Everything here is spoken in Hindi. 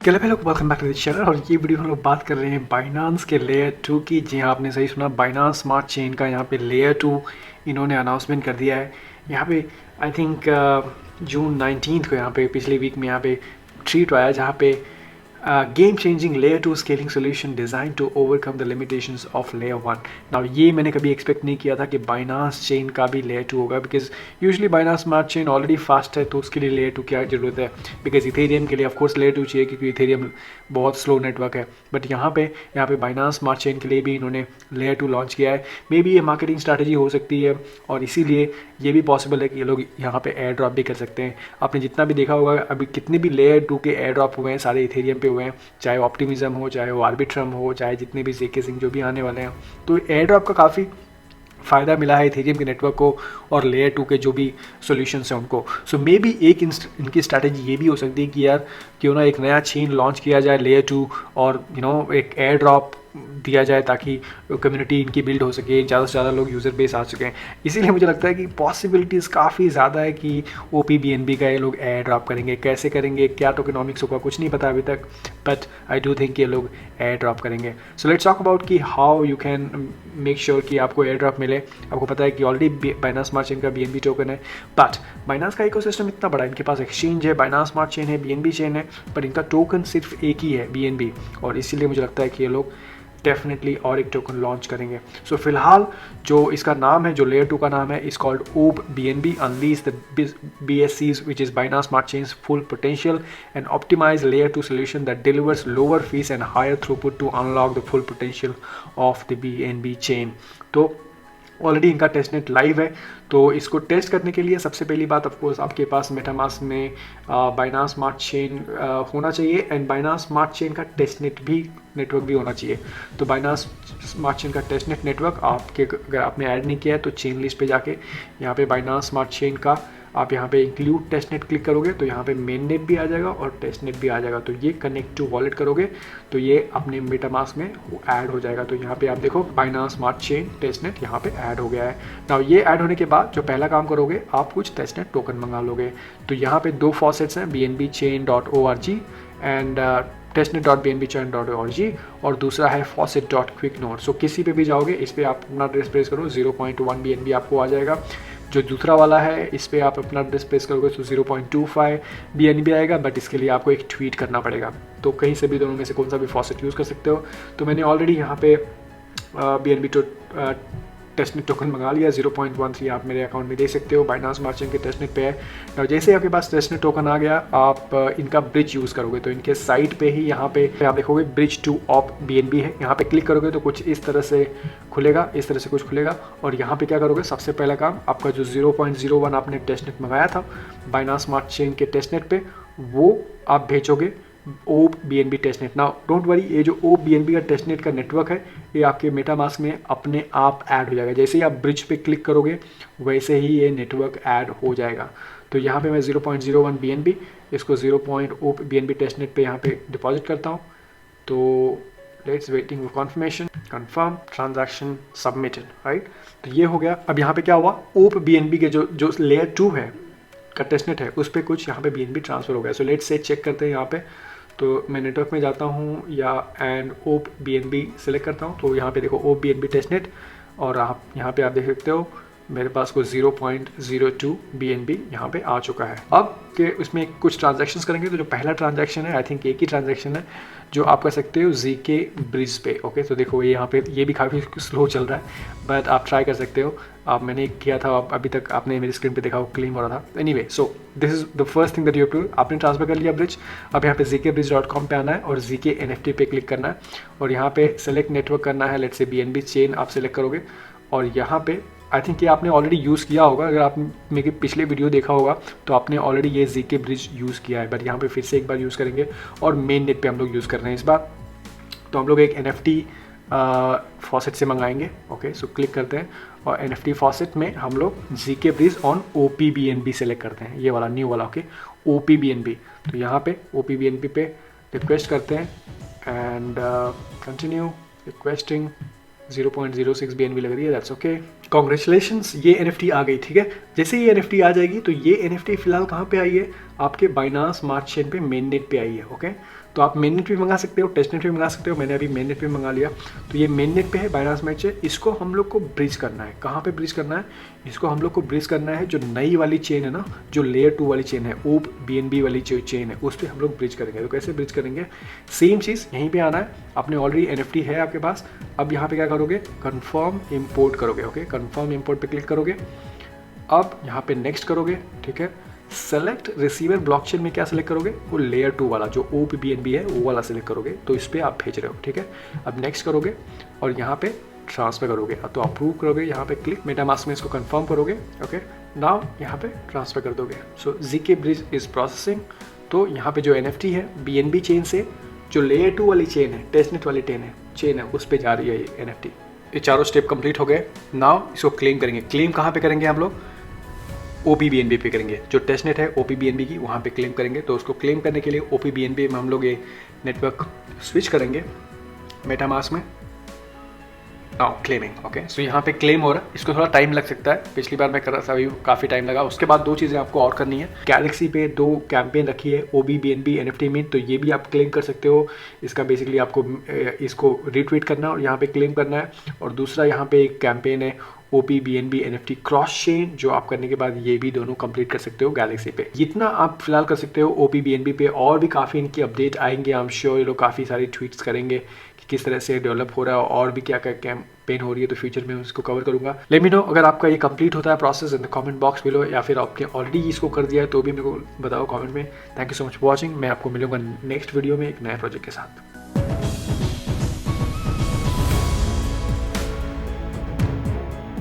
Hello welcome back to the channel. और ये वीडियो हम लोग बात कर रहे हैं बाइनांस के लेयर 2 की। जी हाँ, आपने सही सुना, बाइनांस स्मार्ट चेन का यहाँ पे लेयर 2 इन्होंने अनाउंसमेंट कर दिया है। यहाँ पे आई थिंक जून 19 को यहाँ पे पिछले वीक में यहाँ पे ट्वीट आया जहाँ पे game changing layer 2 scaling solution design to overcome the limitations of layer 1। Now ये मैंने कभी एक्सपेक्ट नहीं किया था कि बाइनांस चेन का भी लेयर 2 होगा, because usually Binance smart chain already fast है, तो उसके लिए लेयर 2 क्या ज़रूरत है। बिकॉज इथेरियम के लिए ऑफकोर्स लेयर 2 चाहिए, क्योंकि इथेरियम बहुत स्लो नेटवर्क है। बट यहाँ पे बाइनांस स्मार्ट चेन के लिए भी इन्होंने लेयर 2 लॉन्च किया है। मे बी ये मार्केटिंग स्ट्रैटेजी हो सकती है, और इसीलिए ये भी पॉसिबल है कि ये लोग यहाँ पे एयर ड्रॉप भी कर सकते हैं। आपने जितना भी देखा होगा, अभी कितने भी लेयर 2 के एयर ड्रॉप हुए हैं सारे इथेरियम पे हुए हैं, चाहे वो ऑप्टिमिज्म हो, चाहे वो आर्बिट्रम हो, चाहे जितने भी जेके सिंह जो भी आने वाले हैं। तो एयर ड्रॉप का काफ़ी फ़ायदा मिला है इथेरियम के नेटवर्क को और लेयर 2 के जो भी सॉल्यूशंस हैं उनको। सो मे बी एक इनकी स्ट्रैटेजी ये भी हो सकती है कि यार क्यों ना एक नया चेन लॉन्च किया जाए लेयर 2, और एक एयर ड्रॉप दिया जाए ताकि कम्युनिटी इनकी बिल्ड हो सके, ज़्यादा से ज़्यादा लोग यूज़र बेस आ सकें। इसीलिए मुझे लगता है कि पॉसिबिलिटीज़ काफ़ी ज़्यादा है कि OPBNB का ये लोग एयर ड्रॉप करेंगे। कैसे करेंगे, क्या टोकेनॉमिक्स होगा, कुछ नहीं पता अभी तक, बट आई डू थिंक ये लोग एयर ड्रॉप करेंगे। सो लेट्स टॉक अबाउट कि how you can make sure कि आपको एयर ड्रॉप मिले। आपको पता है कि ऑलरेडी बाइनांस स्मार्ट चेन का BNB टोकन है, बट बाइनांस का इकोसिस्टम इतना बड़ा है, इनके पास एक्सचेंज है, बाइनांस स्मार्ट चेन है, BNB चेन है, पर इनका टोकन सिर्फ एक ही है, BNB। और इसीलिए मुझे लगता है कि ये लोग डेफिनेटली और एक टोकन लॉन्च करेंगे। सो फिलहाल जो इसका नाम है, जो लेयर 2 का नाम है, is called OPBNB unleash the BSCs which is Binance Smart Chain's full potential and optimize layer 2 solution that delivers lower fees and higher throughput to unlock the full potential of the BNB chain। तो ऑलरेडी इनका टेस्टनेट लाइव है। तो इसको टेस्ट करने के लिए सबसे पहली बात ऑफकोर्स आपके पास मेटामास्क में बाइनांस स्मार्ट चेन होना चाहिए, एंड बाइनांस स्मार्ट चेन का टेस्टनेट भी नेटवर्क भी होना चाहिए। तो बाइनांस स्मार्ट चेन का टेस्टनेट नेटवर्क आपके अगर आपने ऐड नहीं किया है तो चेन लिस्ट पे जाके यहाँ पे बाइनांस स्मार्ट चेन का आप यहाँ पे इंक्लूड टेस्टनेट क्लिक करोगे तो यहाँ पे मेन नेट भी आ जाएगा और टेस्टनेट भी आ जाएगा। तो ये कनेक्ट टू वॉलेट करोगे तो ये अपने मेटामास्क में ऐड हो जाएगा। तो यहाँ पे आप देखो बाइनांस स्मार्ट चेन टेस्टनेट यहाँ पे ऐड हो गया है। नाउ ये ऐड होने के बाद जो पहला काम करोगे, आप कुछ टेस्टनेट टोकन मंगा लोगे। तो यहाँ पे दो फॉसेट्स हैं, bnbchain.org एंड testnet.bnbchain.org, और दूसरा है faucet.quicknode। सो किसी पे भी जाओगे, इस पर आप अपना एड्रेस प्रेस करो, 0.1 BNB आपको आ जाएगा। जो दूसरा वाला है इस पर आप अपना एड्रेस प्रेस करोगे तो 0.25 BNB आएगा, बट इसके लिए आपको एक ट्वीट करना पड़ेगा। तो कहीं से भी दोनों में से कौन सा भी फॉसेट यूज़ कर सकते हो। तो मैंने ऑलरेडी यहाँ पे BNB टेस्टनेट टोकन मंगा लिया, 0.13 आप मेरे अकाउंट में दे सकते हो। बाइनांस स्मार्ट चेन के टेस्टनेट पे है। और जैसे ही आपके पास टेस्टनेट टोकन आ गया, आप इनका ब्रिज यूज़ करोगे तो इनके साइट पे ही यहाँ पे आप देखोगे ब्रिज टू ऑप BNB है। यहाँ पे क्लिक करोगे तो कुछ इस तरह से खुलेगा, इस तरह से कुछ खुलेगा। और यहाँ पे क्या करोगे, सबसे पहला काम आपका जो 0.01 आपने टेस्टनेट मंगाया था बाइनांस स्मार्ट चेन के टेस्टनेट पे, वो आप भेजोगे OPBNB testnet. Now don't worry, ये जो OPBNB का टेस्टनेट का नेटवर्क है ये आपके मेटामास्क में अपने आप ऐड हो जाएगा। जैसे ही आप ब्रिज पे क्लिक करोगे वैसे ही ये नेटवर्क ऐड हो जाएगा। तो यहाँ पे मैं 0.01 BNB इसको 0. BNB टेस्टनेट पे यहाँ पे डिपॉजिट करता हूँ। तो let's waiting for conformation, confirm transaction submitted, right. तो ये हो गया। अब यहाँ पे क्या हुआ, OPBNB के जो लेयर 2 है का टेस्टनेट है उस पर कुछ यहाँ पे BNB ट्रांसफ़र हो गया। सो लेट्स से चेक करते हैं यहाँ पे। तो मैं नेटवर्क में जाता हूँ या एंड OPBNB सेलेक्ट करता हूँ। तो यहाँ पे देखो OPBNB टेस्टनेट, और आप यहाँ पे आप देख सकते हो मेरे पास को 0.02 BNB यहाँ पे आ चुका है। अब के उसमें कुछ ट्रांजैक्शंस करेंगे। तो जो पहला ट्रांजैक्शन है, आई थिंक एक ही ट्रांजैक्शन है जो आप कर सकते हो ZK ब्रिज पे। ओके, तो देखो ये यहाँ पे ये भी काफ़ी स्लो चल रहा है, बट आप ट्राई कर सकते हो। आप मैंने किया था, अभी तक आपने मेरी स्क्रीन पे देखा वो क्लेम हो रहा था। Anyway, so this is the first thing that you have to. आपने ट्रांसफर कर लिया ब्रिज। अब यहाँ पे zkbridge.com पे आना है और ZK NFT पे क्लिक करना है, और यहाँ पे सेलेक्ट नेटवर्क करना है। लेट्स से BNB चेन आप सेलेक्ट करोगे, और यहाँ पे आई थिंक ये आपने ऑलरेडी यूज़ किया होगा। अगर आप मेरे पिछले वीडियो देखा होगा तो आपने ऑलरेडी ये ZK ब्रिज यूज़ किया है, बट यहाँ पे फिर से एक बार यूज़ करेंगे, और मेन नेट पे हम लोग यूज़ कर रहे हैं इस बार। तो हम लोग एक NFT फॉसेट से मंगाएंगे। ओके, सो क्लिक करते हैं, और NFT फॉसेट में हम लोग ZK bridge on OPBNB select करते हैं, ये वाला न्यू वाला। Okay, OPBNB। तो यहाँ पे OPBNB पे रिक्वेस्ट करते हैं एंड कंटिन्यू रिक्वेस्टिंग। 0.06 BNB लग रही है, दैट्स ओके। कॉन्ग्रेचुलेशंस, ये NFT आ गई। ठीक है, जैसे ये NFT आ जाएगी तो ये NFT फिलहाल कहाँ पे आई है, आपके बाइनांस स्मार्ट चेन पे मेन नेट पे आई है। ओके, तो आप मेन नेट पे मंगा सकते हो, टेस्ट नेट पे मंगा सकते हो। मैंने अभी मेन नेट पे मंगा लिया। तो ये मेन नेट पे है बाइनांस स्मार्ट चेन। इसको हम लोग को ब्रिज करना है। कहाँ पे ब्रिज करना है? इसको हम लोग को ब्रिज करना है जो नई वाली चेन है ना, जो लेयर 2 वाली चेन है, ओप BNB वाली जो चेन है, उस पर हम लोग ब्रिज करेंगे। तो कैसे ब्रिज करेंगे? सेम चीज़ यहीं पे आना है। आपने ऑलरेडी NFT है आपके पास। अब यहाँ पे क्या करोगे? कन्फर्म इम्पोर्ट करोगे। ओके, कन्फर्म इम्पोर्ट पे क्लिक करोगे। अब यहाँ पे नेक्स्ट करोगे। ठीक है, सेलेक्ट रिसीवर ब्लॉकचेन में क्या सेलेक्ट करोगे? वो लेयर 2 वाला जो OP BNB है वो वाला सेलेक्ट करोगे। तो इस पर आप भेज रहे हो। ठीक है, अब नेक्स्ट करोगे और यहाँ पे ट्रांसफर करोगे। तो अप्रूव करोगे, यहाँ पे क्लिक, मेटामास्क में इसको कंफर्म करोगे। ओके, नाउ यहाँ पे ट्रांसफर कर दोगे। सो ZK ब्रिज इज प्रोसेसिंग। तो यहाँ पे जो NFT है BNB चेन से जो लेयर 2 वाली चेन है, टेस्टनेट वाली चेन है, उस पर जा रही है ये NFT। ये चारों स्टेप कंप्लीट हो गए। नाउ इसको क्लेम करेंगे। क्लेम कहाँ पे करेंगे हम लोग? OP BNB पे करेंगे। जो टेस्टनेट है OP BNB की, वहाँ पे क्लेम करेंगे। तो उसको क्लेम करने के लिए OP BNB में हम लोग ये नेटवर्क स्विच करेंगे मेटामास्क में। Now claiming. ओके, सो यहाँ पे क्लेम हो रहा है। इसको थोड़ा टाइम लग सकता है। पिछली बार मैं कर रहा था, अभी काफ़ी टाइम लगा। उसके बाद 2 चीज़ें आपको और करनी है। गैलेक्सी पे 2 कैंपेन रखी है OP BNB NFT में, तो ये भी आप क्लेम कर सकते हो। इसका बेसिकली आपको इसको रिट्वीट करना है और यहाँ पे क्लेम करना है। और दूसरा यहाँ पे एक कैंपेन है OP BNB NFT cross chain, जो आप करने के बाद ये भी दोनों कंप्लीट कर सकते हो गैलेक्सी पे। जितना आप फिलहाल कर सकते हो OP BNB पे, और भी काफ़ी इनकी अपडेट आएंगे। आई एम श्योर ये लोग काफ़ी सारी ट्वीट्स करेंगे कि किस तरह से डेवलप हो रहा है और भी क्या क्या कैंपेन हो रही है। तो फ्यूचर में उसको कवर करूंगा। लेट मी नो अगर आपका ये कंप्लीट होता है process in the comment box below, या फिर आपने ऑलरेडी इसको कर दिया है तो भी मेरे को बताओ कमेंट में। Thank you so much for watching. मैं आपको मिलूंगा नेक्स्ट वीडियो में एक नए प्रोजेक्ट के साथ।